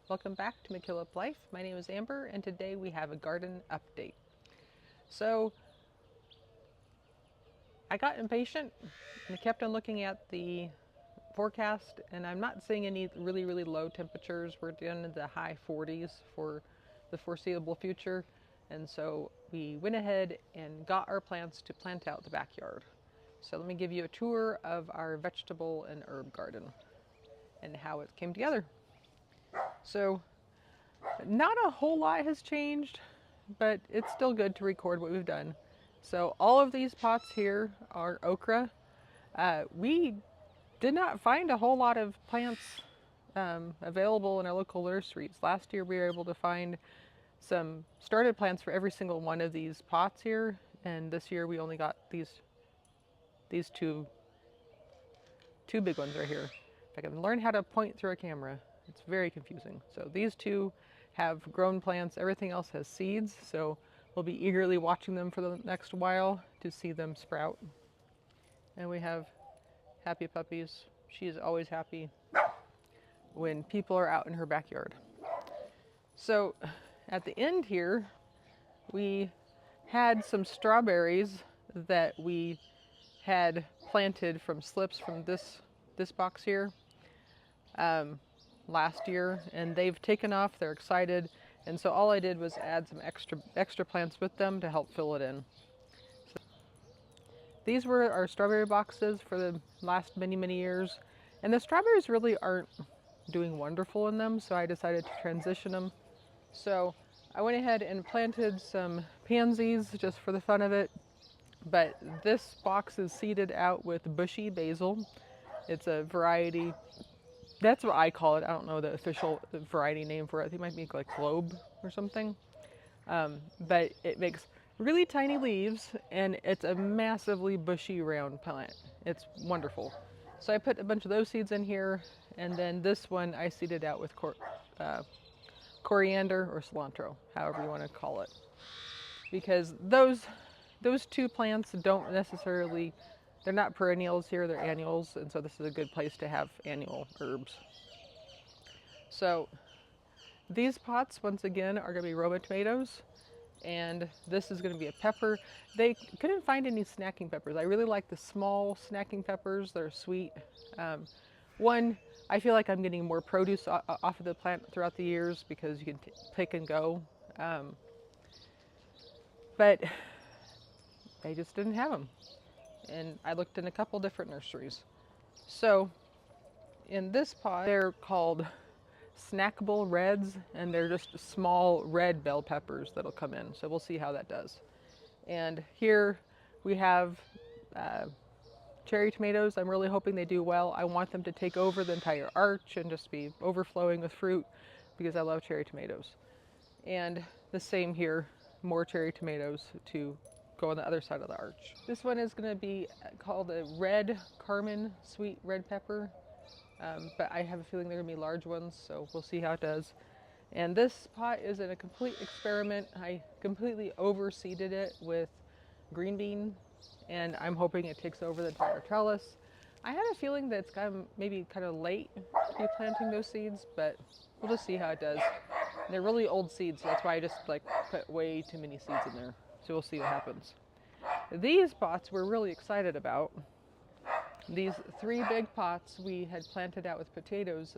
Welcome back to Make Up Life. My name is Amber and today we have a garden update. So I got impatient and kept on looking at the forecast and I'm not seeing any really low temperatures. We're down in the high 40s for the foreseeable future. And so we went ahead and got our plants to plant out the backyard. So let me give you a tour of our vegetable and herb garden and how it came together. So not a whole lot has changed, but it's still good to record what we've done. So all of these pots here are okra. We did not find a whole lot of plants available in our local nurseries. Last year we were able to find some started plants for every single one of these pots here, and this year we only got these two big ones right here. If I can learn how to point through a camera, it's very confusing. So these two have grown plants. Everything else has seeds, so we'll be eagerly watching them for the next while to see them sprout. And we have Happy Puppies. She is always happy when people are out in her backyard. So at the end here, we had some strawberries that we had planted from slips from this box here last year, and they've taken off. They're excited, and so all I did was add some extra plants with them to help fill it in. So these were our strawberry boxes for the last many years, and the strawberries really aren't doing wonderful in them, so I decided to transition them. So I went ahead and planted some pansies just for the fun of it, but this box is seeded out with bushy basil. It's a variety. That's what I call it. I don't know the official variety name for it. I think it might be like globe or something. But it makes really tiny leaves and it's a massively bushy round plant. It's wonderful. So I put a bunch of those seeds in here, and then this one I seeded out with coriander or cilantro, however you want to call it. Because those two plants don't necessarily, they're not perennials here, they're annuals, and so this is a good place to have annual herbs. So these pots, once again, are going to be Roma tomatoes, and this is going to be a pepper. They couldn't find any snacking peppers. I really like the small snacking peppers. They're sweet. One, I feel like I'm getting more produce off of the plant throughout the years because you can pick and go. But they just didn't have them. And I looked in a couple different nurseries. So in this pot, they're called snackable reds, and they're just small red bell peppers that'll come in. So we'll see how that does. And here we have cherry tomatoes. I'm really hoping they do well. I want them to take over the entire arch and just be overflowing with fruit because I love cherry tomatoes. And the same here, more cherry tomatoes to go on the other side of the arch. This one is going to be called a red Carmen sweet red pepper, but I have a feeling they're going to be large ones, so we'll see how it does. And this pot is in a complete experiment. I completely overseeded it with green bean, and I'm hoping it takes over the entire trellis. I had a feeling that it's maybe kind of late to be planting those seeds, but we'll just see how it does. They're really old seeds, so that's why I just put way too many seeds in there. So we'll see what happens. These pots we're really excited about. These 3 big pots we had planted out with potatoes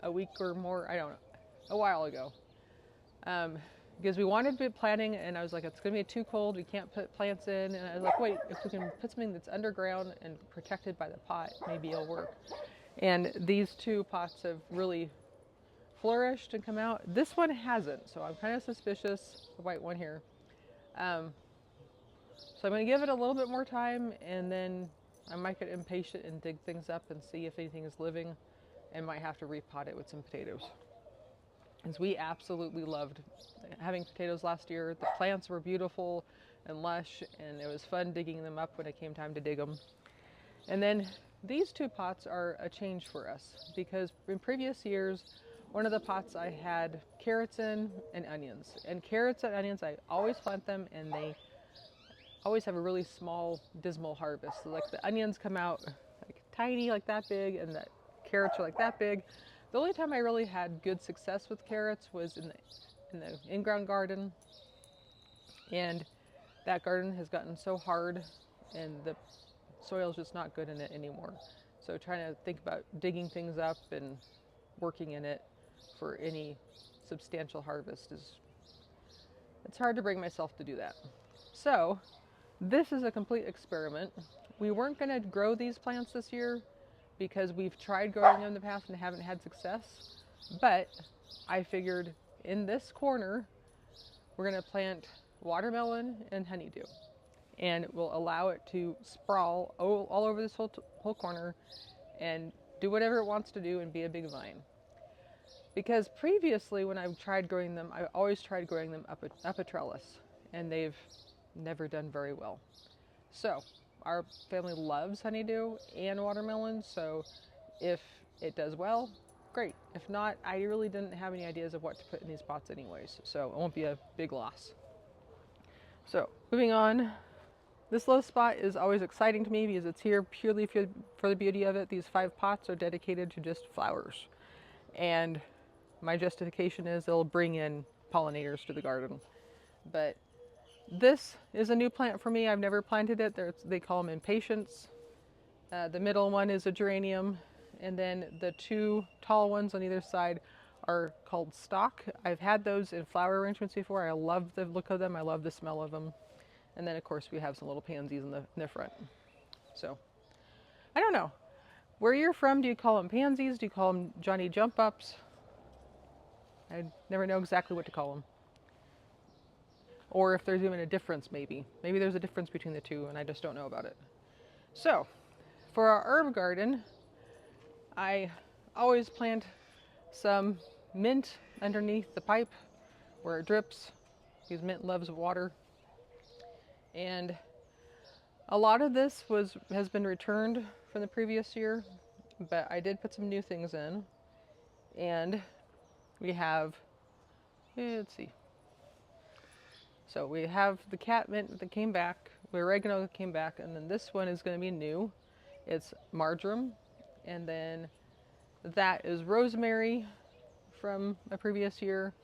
a week or more, I don't know, a while ago. Because we wanted to be planting, and I was like, it's going to be too cold, we can't put plants in. And I was like, wait, if we can put something that's underground and protected by the pot, maybe it'll work. And these 2 pots have really flourished and come out. This one hasn't, so I'm kind of suspicious, the white one here. So I'm going to give it a little bit more time, and then I might get impatient and dig things up and see if anything is living, and might have to repot it with some potatoes. Because we absolutely loved having potatoes last year. The plants were beautiful and lush, and it was fun digging them up when it came time to dig them. And then these 2 pots are a change for us, because in previous years, one of the pots I had carrots in and onions. And carrots and onions, I always plant them, and they always have a really small, dismal harvest. So like the onions come out like tiny, like that big, and the carrots are like that big. The only time I really had good success with carrots was in the in-ground garden, and that garden has gotten so hard and the soil's just not good in it anymore. So trying to think about digging things up and working in it for any substantial harvest it's hard to bring myself to do that. So this is a complete experiment. We weren't going to grow these plants this year because we've tried growing them in the past and haven't had success. But I figured in this corner, we're going to plant watermelon and honeydew. And we'll allow it to sprawl all over this whole corner and do whatever it wants to do and be a big vine. Because previously when I've tried growing them, I always tried growing them up a trellis, and they've never done very well. So our family loves honeydew and watermelon, so if it does well, great. If not, I really didn't have any ideas of what to put in these pots anyways, so it won't be a big loss. So moving on, this low spot is always exciting to me because it's here purely for the beauty of it. These 5 pots are dedicated to just flowers, and my justification is it'll bring in pollinators to the garden. But this is a new plant for me. I've never planted it. They call them impatiens. The middle one is a geranium, and then the 2 tall ones on either side are called stock. I've had those in flower arrangements before. I love the look of them. I love the smell of them. And then of course we have some little pansies in the front. So I don't know. Where you're from, do you call them pansies? Do you call them Johnny Jump Ups? I never know exactly what to call them. Or if there's even a difference, maybe. Maybe there's a difference between the two and I just don't know about it. So, for our herb garden, I always plant some mint underneath the pipe where it drips, because mint loves water. And a lot of this has been returned from the previous year, but I did put some new things in. And we have, let's see. So we have the cat mint that came back, the oregano that came back, and then this one is going to be new. It's marjoram, and then that is rosemary from a previous year,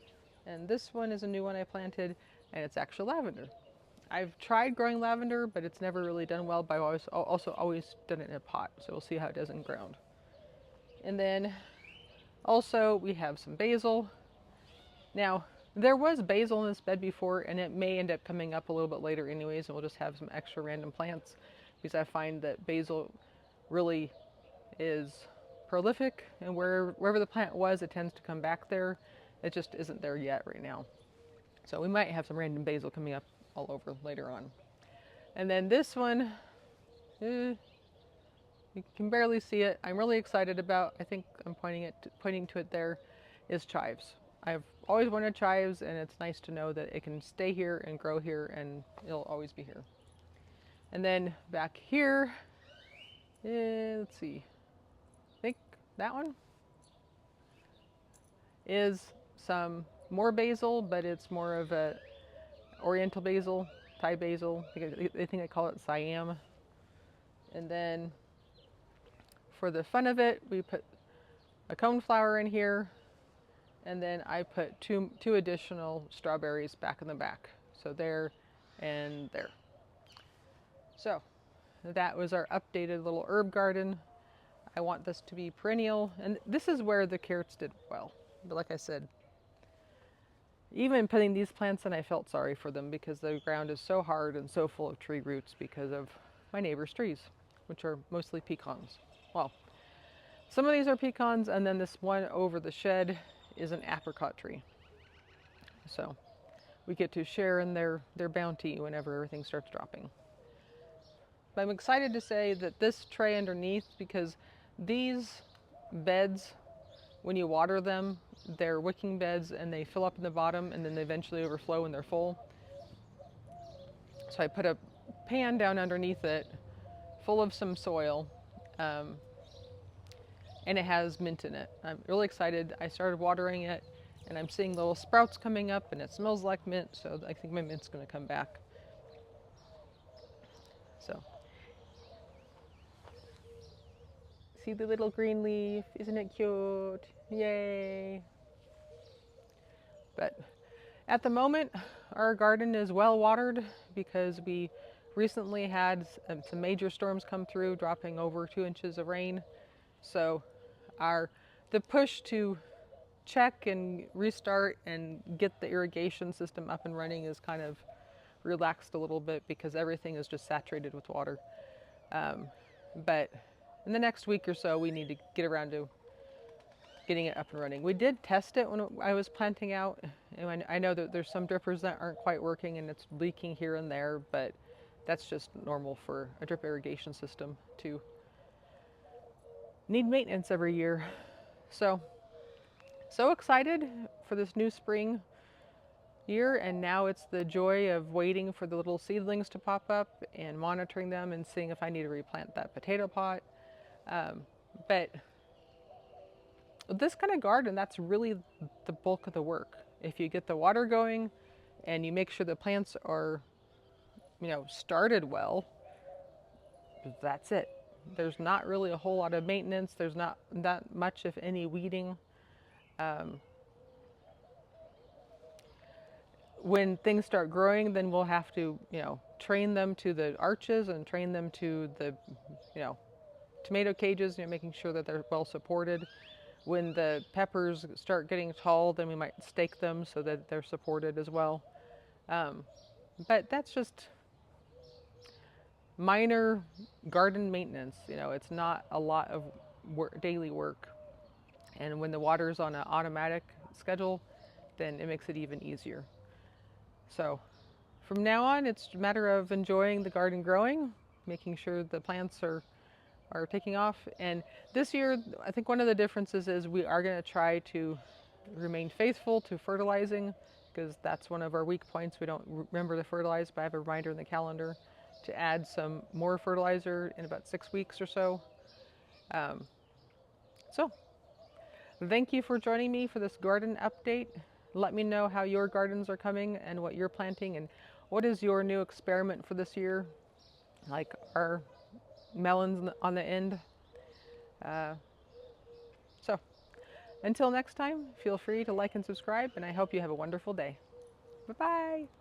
and this one is a new one I planted, and it's actually lavender. I've tried growing lavender, but it's never really done well, but I've also always done it in a pot, so we'll see how it does in ground. And then also we have some basil. Now, there was basil in this bed before, and it may end up coming up a little bit later anyways, and we'll just have some extra random plants, because I find that basil really is prolific, and wherever the plant was, it tends to come back there. It just isn't there yet right now. So we might have some random basil coming up all over later on. And then this one, you can barely see it. I'm really excited about, I think I'm pointing to it there, is chives. I've always wanted chives, and it's nice to know that it can stay here and grow here, and it'll always be here. And then back here, let's see, I think that one is some more basil, but it's more of a oriental basil, Thai basil. I think I call it Siam. And then for the fun of it, we put a coneflower in here, and then I put two additional strawberries back in the back. So there and there. So that was our updated little herb garden. I want this to be perennial, and this is where the carrots did well. But like I said, even putting these plants in, I felt sorry for them because the ground is so hard and so full of tree roots because of my neighbor's trees, which are mostly pecans. Well, some of these are pecans, and then this one over the shed is an apricot tree. So we get to share in their bounty whenever everything starts dropping. But I'm excited to say that this tray underneath, because these beds, when you water them, they're wicking beds and they fill up in the bottom and then they eventually overflow when they're full. So I put a pan down underneath it full of some soil, and it has mint in it. I'm really excited. I started watering it and I'm seeing little sprouts coming up and it smells like mint, so I think my mint's going to come back. So, see the little green leaf? Isn't it cute? Yay. But at the moment, our garden is well watered because we recently had some major storms come through, dropping over 2 inches of rain. So our the push to check and restart and get the irrigation system up and running is kind of relaxed a little bit because everything is just saturated with water. Um, but in the next week or so, we need to get around to getting it up and running. We did test it when I was planting out, and I know that there's some drippers that aren't quite working and it's leaking here and there, but that's just normal for a drip irrigation system to need maintenance every year. So excited for this new spring year, and now it's the joy of waiting for the little seedlings to pop up and monitoring them and seeing if I need to replant that potato pot. But this kind of garden, that's really the bulk of the work. If you get the water going and you make sure the plants are, started well, that's it. There's not really a whole lot of maintenance. There's not that much, if any, weeding. Um, when things start growing, then we'll have to, train them to the arches and train them to the, tomato cages, making sure that they're well supported. When the peppers start getting tall, then we might stake them so that they're supported as well. But that's just minor garden maintenance. It's not a lot of daily work. And when the water's on an automatic schedule, then it makes it even easier. So from now on, it's a matter of enjoying the garden growing, making sure the plants are taking off. And this year, I think one of the differences is we are going to try to remain faithful to fertilizing, because that's one of our weak points. We don't remember to fertilize, but I have a reminder in the calendar to add some more fertilizer in about 6 weeks or so. So thank you for joining me for this garden update. Let me know how your gardens are coming and what you're planting, and what is your new experiment for this year, like our melons on the end. So until next time, feel free to like and subscribe, and I hope you have a wonderful day. Bye-bye.